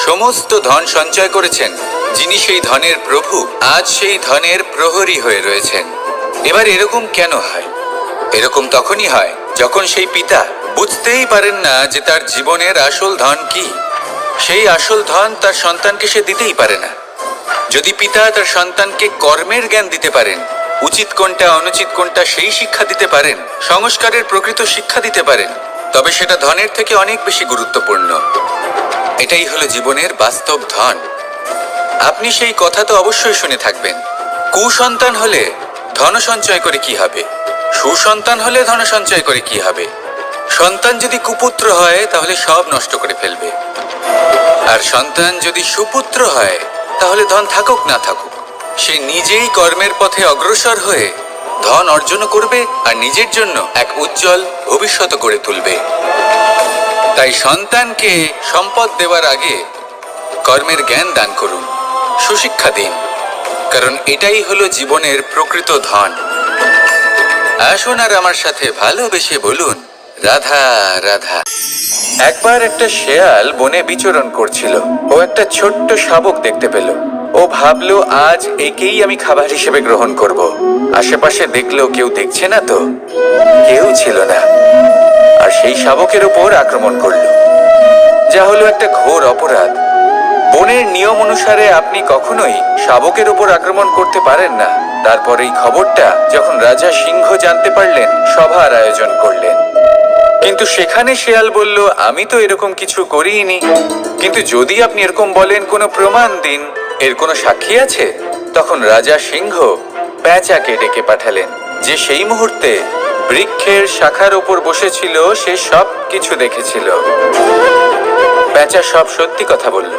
সমস্ত ধন সঞ্চয় করেছেন, যিনি সেই ধনের প্রভু, আজ সেই ধনের প্রহরী হয়ে রয়েছেন। এবার এরকম কেন হয়? এরকম তখনই হয় যখন সেই পিতা বুঝতেই পারেন না যে তার জীবনের আসল ধন কি। সেই আসল ধন তার সন্তানকে সে দিতেই পারে না। যদি পিতা তার সন্তানকে কর্মের জ্ঞান দিতে পারেন, উচিত কোনটা অনুচিত কোনটা সেই শিক্ষা দিতে পারেন, সংস্কারের প্রকৃত শিক্ষা দিতে পারেন, তবে সেটা ধনের থেকে অনেক বেশি গুরুত্বপূর্ণ। এটাই হলো জীবনের বাস্তব ধন। আপনি সেই কথা তো অবশ্যই শুনে থাকবেন কুসন্তান হলে ধন সঞ্চয় করে কি হবে, সুসন্তান হলে ধন সঞ্চয় করে কি হবে? সন্তান যদি কুপুত্র হয় তাহলে সব নষ্ট করে ফেলবে, আর সন্তান যদি সুপুত্র হয় তাহলে ধন থাকুক না থাকুক সে নিজেই কর্মের পথে অগ্রসর হয়ে ধন অর্জন করবে আর নিজের জন্য এক উজ্জ্বল ভবিষ্যৎ গড়ে তুলবে। তাই সন্তানকে সম্পদ দেওয়ার আগে কর্মের জ্ঞান দান করুন, সুশিক্ষা দিন, কারণ এটাই হলো জীবনের প্রকৃত ধন। আসুন আর আমার সাথে ভালোবেসে বলুন, রাধা রাধা। একবার একটা শেয়াল বনে বিচরণ করছিল। ও একটা ছোট্ট শাবক দেখতে পেল। ও ভাবলো, আজ একেই আমি খাবার হিসেবে গ্রহণ করব। আশেপাশে দেখলো কেউ দেখছে না তো, কেউ ছিল না, আর সেই শাবকের উপর আক্রমণ করলো, যা হলো একটা ঘোর অপরাধ। বনের নিয়ম অনুসারে আপনি কখনোই শাবকের উপর আক্রমণ করতে পারেন না। তারপর এই খবরটা যখন রাজা সিংহ জানতে পারলেন, সভার আয়োজন করলেন। কিন্তু সেখানে শেয়াল বলল, আমি তো এরকম কিছু করিনি। কিন্তু যদি আপনি এরকম বলেন, কোনো প্রমাণ দিন, এর কোনো সাক্ষী আছে? তখন রাজা সিংহ পেঁচাকে ডেকে পাঠালেন, যে সেই মুহূর্তে বৃক্ষের শাখার উপর বসেছিল। সে সব কিছু দেখেছিল। পেঁচা সব সত্যি কথা বলল,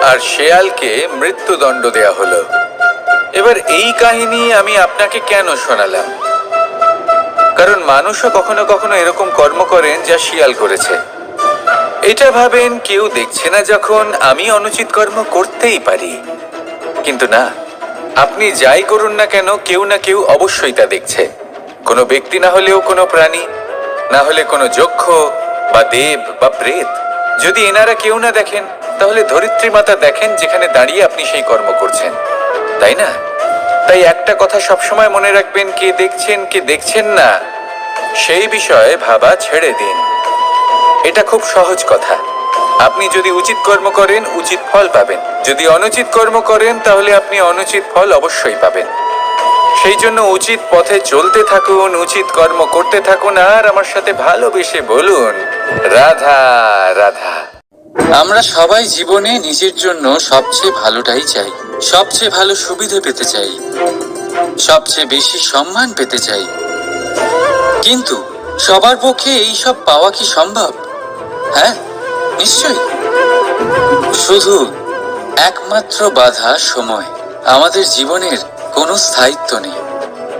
আর শেয়ালকে মৃত্যুদণ্ড দেয়া হলো। এবার এই কাহিনী আমি আপনাকে কেন শোনালাম? কারণ মানুষও কখনো কখনো এরকম কর্ম করেন যা শিয়াল করেছে। এটা ভাবেন কেউ দেখছে না, যখন আমি অনুচিত কর্ম করতেই পারি। কিন্তু না, আপনি যাই করুন না কেন, কেউ না কেউ অবশ্যই তা দেখছে। কোনো ব্যক্তি না হলেও কোনো প্রাণী, না হলে কোনো যক্ষ বা দেব বা প্রেত। যদি এনারা কেউ না দেখেন, তাহলে ধরিত্রী মাতা দেখেন, যেখানে দাঁড়িয়ে আপনি সেই কর্ম করছেন, তাই না? তাই একটা কথা সবসময় মনে রাখবেন, কে দেখছেন কে দেখছেন না সেই বিষয়ে ভাবা ছেড়ে দিন। এটা খুব সহজ কথা। আপনি যদি উচিত কর্ম করেন, উচিত ফল পাবেন। যদি অনুচিত কর্ম করেন, তাহলে আপনি অনুচিত ফল অবশ্যই পাবেন। সেই জন্য উচিত পথে চলতে থাকুন, উচিত কর্ম করতে থাকুন, আর আমার সাথে ভালোবেসে বলুন, রাধা রাধা। আমরা সবাই জীবনে নিজের জন্য সবচেয়ে ভালোটাই চাই, সবচেয়ে ভালো সুবিধা পেতে চাই, সবচেয়ে বেশি সম্মান পেতে চাই। কিন্তু সবার পক্ষে এই সব পাওয়া কি সম্ভব? হ্যাঁ, নিশ্চয়ই। শুধু একমাত্র বাধা সময়। আমাদের জীবনের কোনো স্থায়িত্ব নেই।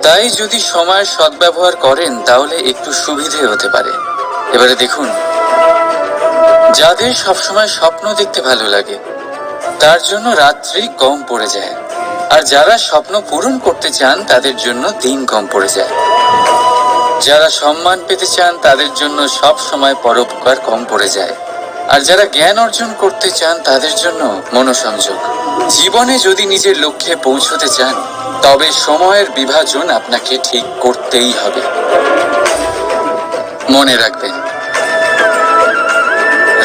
তাই যদি সময়ের সদ্ব্যবহার করেন, তাহলে একটু সুবিধে হতে পারে। এবারে দেখুন, যাদের সবসময় স্বপ্ন দেখতে ভালো লাগে, তার জন্য রাত্রি কম পড়ে যায়। আর যারা স্বপ্ন পূরণ করতে চান, তাদের জন্য দিন কম পড়ে যায়। যারা সম্মান পেতে চান, তাদের জন্য সব সময় পরোপকার কম পড়ে যায়। আর যারা জ্ঞান অর্জন করতে চান, তাদের জন্য মনোসংযোগ। জীবনে যদি নিজের লক্ষ্যে পৌঁছতে চান, তবে সময়ের বিভাজন আপনাকে ঠিক করতেই হবে। মনে রাখবেন,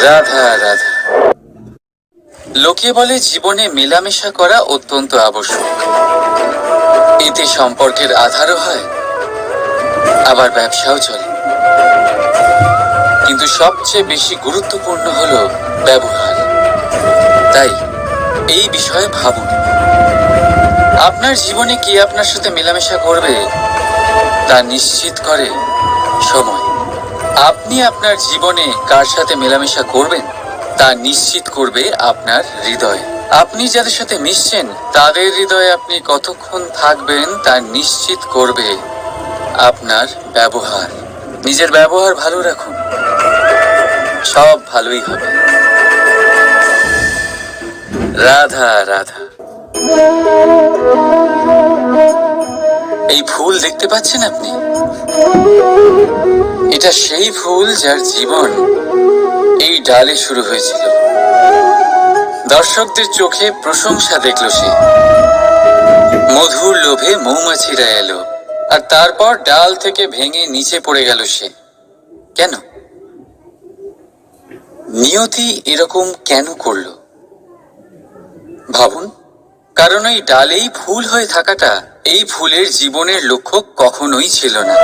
রাধা রাধা। লোকে বলে জীবনে মেলামেশা করা অত্যন্ত আবশ্যক। এতে সম্পর্কের আধারও হয়, আবার ব্যবসাও চলে। কিন্তু সবচেয়ে বেশি গুরুত্বপূর্ণ হলো ব্যবহার। তাই এই বিষয়ে ভাবুন, আপনার জীবনে কে আপনার সাথে মেলামেশা করবে তা নিশ্চিত করে সময়। আপনি আপনার জীবনে কার সাথে মেলামেশা করবেন তা নিশ্চিত করবে আপনার হৃদয়। আপনি যাদের সাথে মিশছেন, তাদের হৃদয়ে আপনি কতক্ষণ থাকবেন তা নিশ্চিত করবে আপনার ব্যবহার। নিজের ব্যবহার ভালো রাখুন, সব ভালোই হবে। রাধা রাধা। এই ফুল দেখতে পাচ্ছেন আপনি? এটা সেই ফুল যার জীবন এই ডালে শুরু হয়েছিল। দর্শকদের চোখে প্রশংসা দেখল সে। মধুর লোভে মৌমাছিরা এলো, আর তারপর ডাল থেকে ভেঙে নিচে পড়ে গেল সে। কেন? নিয়তি এরকম কেন করলো? ভাবুন। কারণ এই ডালেই ফুল হয়ে থাকাটা এই ফুলের জীবনের লক্ষ্য কখনোই ছিল না।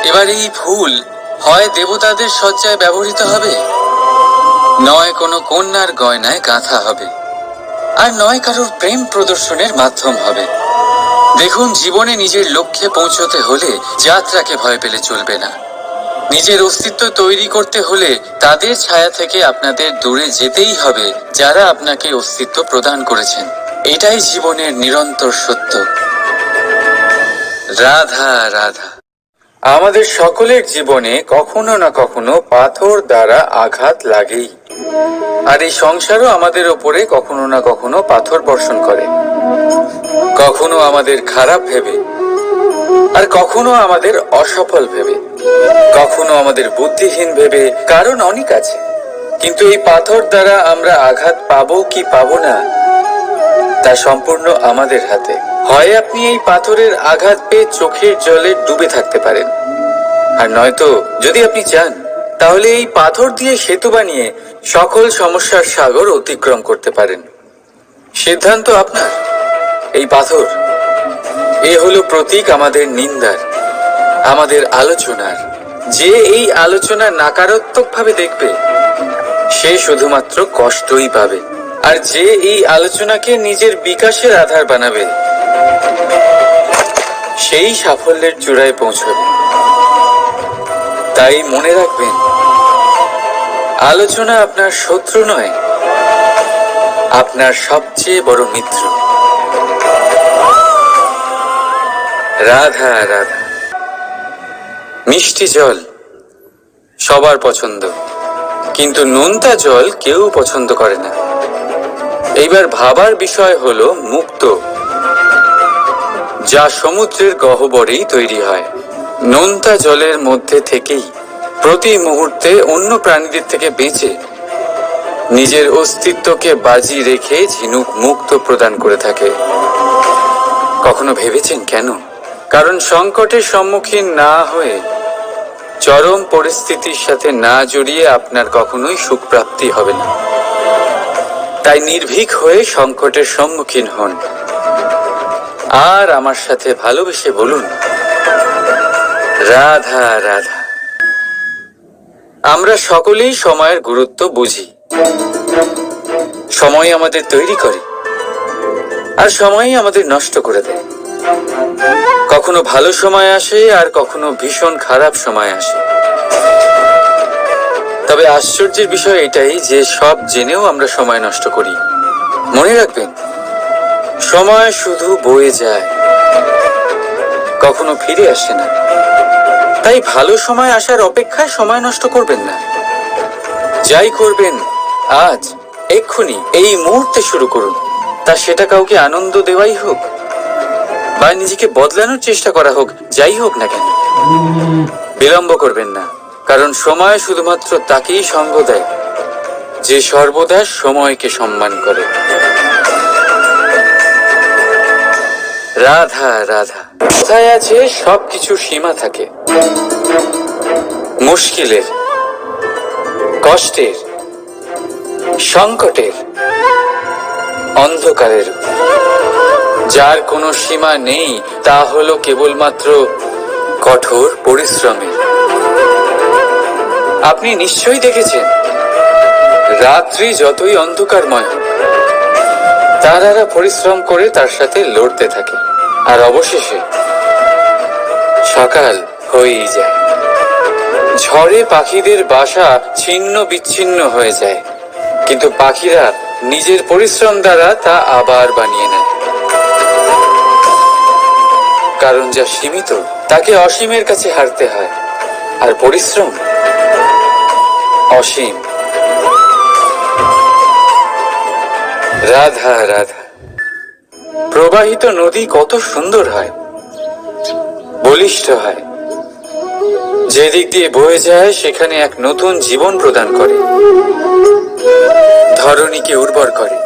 এবার এই ফুল হয় দেবতাদের সজ্জায় ব্যবহৃত হবে, নয় কোনো কন্যার গয়নায় গাঁথা হবে, আর নয় কারোর প্রেম প্রদর্শনের মাধ্যম হবে। দেখুন, জীবনে নিজের লক্ষ্যে পৌঁছতে হলে যাত্রাকে ভয় পেলে চলবে না। নিজের অস্তিত্ব তৈরি করতে হলে তাদের ছায়া থেকে আপনাদের দূরে যেতেই হবে যারা আপনাকে অস্তিত্ব প্রদান করেছেন। এটাই জীবনের নিরন্তর সত্য। রাধা রাধা। আমাদের সকলের জীবনে কখনো না কখনো পাথর দ্বারা আঘাত লাগেই, আর এই সংসারও আমাদের ওপরে কখনো না কখনো পাথর বর্ষণ করে। কখনো আমাদের খারাপ ভেবে, আর কখনো আমাদের অসফল ভেবে, কখনো আমাদের বুদ্ধিহীন ভেবে। কারণ অনেক আছে, কিন্তু এই পাথর দ্বারা আমরা আঘাত পাবো কি পাবো না তা সম্পূর্ণ আমাদের হাতে। হয় আপনি এই পাথরের আঘাত পেয়ে চোখের জলে ডুবে থাকতে পারেন, আর নয়তো যদি আপনি চান তাহলে এই পাথর দিয়ে সেতু বানিয়ে সকল সমস্যার সাগর অতিক্রম করতে পারেন। সিদ্ধান্ত আপনার। এই পাথর এ হলো প্রতীক আমাদের নিন্দার, আমাদের আলোচনার। যে এই আলোচনা নাকারাত্মকভাবে দেখবে সে শুধুমাত্র কষ্টই পাবে, আর যে এই আলোচনাকে নিজের বিকাশের আধার বানাবে সেই সাফল্যের চূড়ায় পৌঁছবে। তাই মনে রাখবেন, আলোচনা আপনার শত্রু নয়, আপনার সবচেয়ে বড় মিত্র। রাধা রাধা। মিষ্টি জল সবার পছন্দ, কিন্তু নোনতা জল কেউ পছন্দ করে না। এইবার ভাবার বিষয় হলো মুক্তো, যা সমুদ্রের গহ্বরেই তৈরি হয়। নোনতা জলের মধ্যে থেকেই প্রতি মুহূর্তে অন্য প্রাণীদের থেকে বেঁচে নিজের অস্তিত্বকে বাজি রেখে ঝিনুক মুক্ত প্রদান করে থাকে। কখনো ভেবেছেন কেন? কারণ সংকটের সম্মুখীন না হয়ে, চরম পরিস্থিতির সাথে না জড়িয়ে আপনার কখনোই সুখ প্রাপ্তি হবে না। তাই নির্ভীক হয়ে সংকটের সম্মুখীন হন, আর আমার সাথে ভালোবেসে বলুন, রাধা রাধা। আমরা সকলেই সময়ের গুরুত্ব বুঝি। সময় আমাদের তৈরি করে, আর সময়ই আমাদের নষ্ট করে দেয়। কখনো ভালো সময় আসে, আর কখনো ভীষণ খারাপ সময় আসে। তবে আশ্চর্যের বিষয় এটাই যে সব জেনেও আমরা সময় নষ্ট করি। মনে রাখবেন, সময় শুধু বয়ে যায়, কখনো ফিরে আসে না। তাই ভালো সময় আসার অপেক্ষায় সময় নষ্ট করবেন না। যাই করবেন আজ, এক্ষুনি, এই মুহূর্তে শুরু করুন। তা সেটা কাউকে আনন্দ দেওয়াই হোক, বা নিজেকে বদলানোর চেষ্টা করা হোক, যাই হোক না কেন, বিলম্ব করবেন না। কারণ সময় শুধুমাত্র তাকেই সঙ্গ দেয় যে সর্বদা সময়কে সম্মান করে। রাধা রাধা। কথায় আছে, সবকিছু সীমা থাকে। মুশকিলের, কষ্টের, সংকটের, অন্ধকারের। যার কোনো সীমা নেই তা হলো কেবলমাত্র কঠোর পরিশ্রমের। আপনি নিশ্চয়ই দেখেছেন, রাত্রি যতই অন্ধকারময় হোক, তারারা পরিশ্রম করে তার সাথে লড়তে থাকে, আর অবশেষে সকাল হয়েই যায়। ঝড়ে পাখিদের বাসা ছিন্ন বিচ্ছিন্ন হয়ে যায়, কিন্তু পাখিরা নিজের পরিশ্রম দ্বারা তা আবার বানিয়ে নেয়। কারণ যা সীমিত তাকে অসীমের কাছে হারতে হয়, আর পরিশ্রম অসীম। রাধা রাধা। প্রবাহিত নদী কত সুন্দর হয়, বলিষ্ঠ হয়। যেদিক দিয়ে বয়ে যায় সেখানে এক নতুন জীবন প্রদান করে, ধরণীকে উর্বর করে,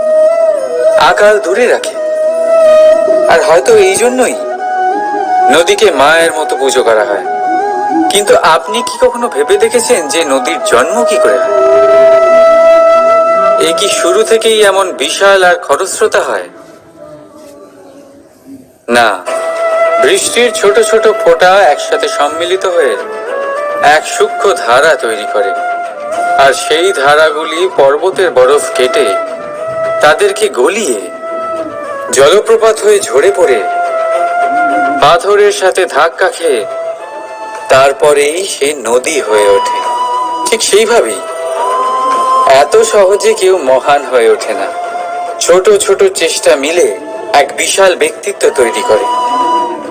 আকাল দূরে রাখে। আর হয়তো এই জন্যই নদীকে মায়ের মতো পুজো করা হয়। কিন্তু আপনি কি কখনো ভেবে দেখেছেন যে নদীর জন্ম কি করে হয়? এ কি শুরু থেকেই এমন বিশাল আর খরস্রোতা হয়? না, বৃষ্টির ছোট ছোট ফোঁটা একসাথে সম্মিলিত হয়ে এক সূক্ষ্ম ধারা তৈরি করে, আর সেই ধারাগুলি পর্বতের বরফ কেটে তাদেরকে গলিয়ে জলপ্রপাত হয়ে ঝরে পড়ে পাথরের সাথে ধাক্কা খেয়ে তারপরেই সে নদী হয়ে ওঠে। ঠিক সেইভাবেই এত সহজে কেউ মহান হয়ে ওঠে না। ছোট ছোট চেষ্টা মিলে এক বিশাল ব্যক্তিত্ব তৈরি করে।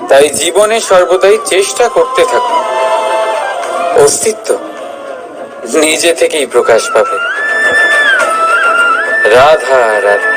তাই জীবনে সর্বদাই চেষ্টা করতে থাকুন। অস্তিত্ব নিজে থেকেই প্রকাশ পাবে। রাধা রাধা।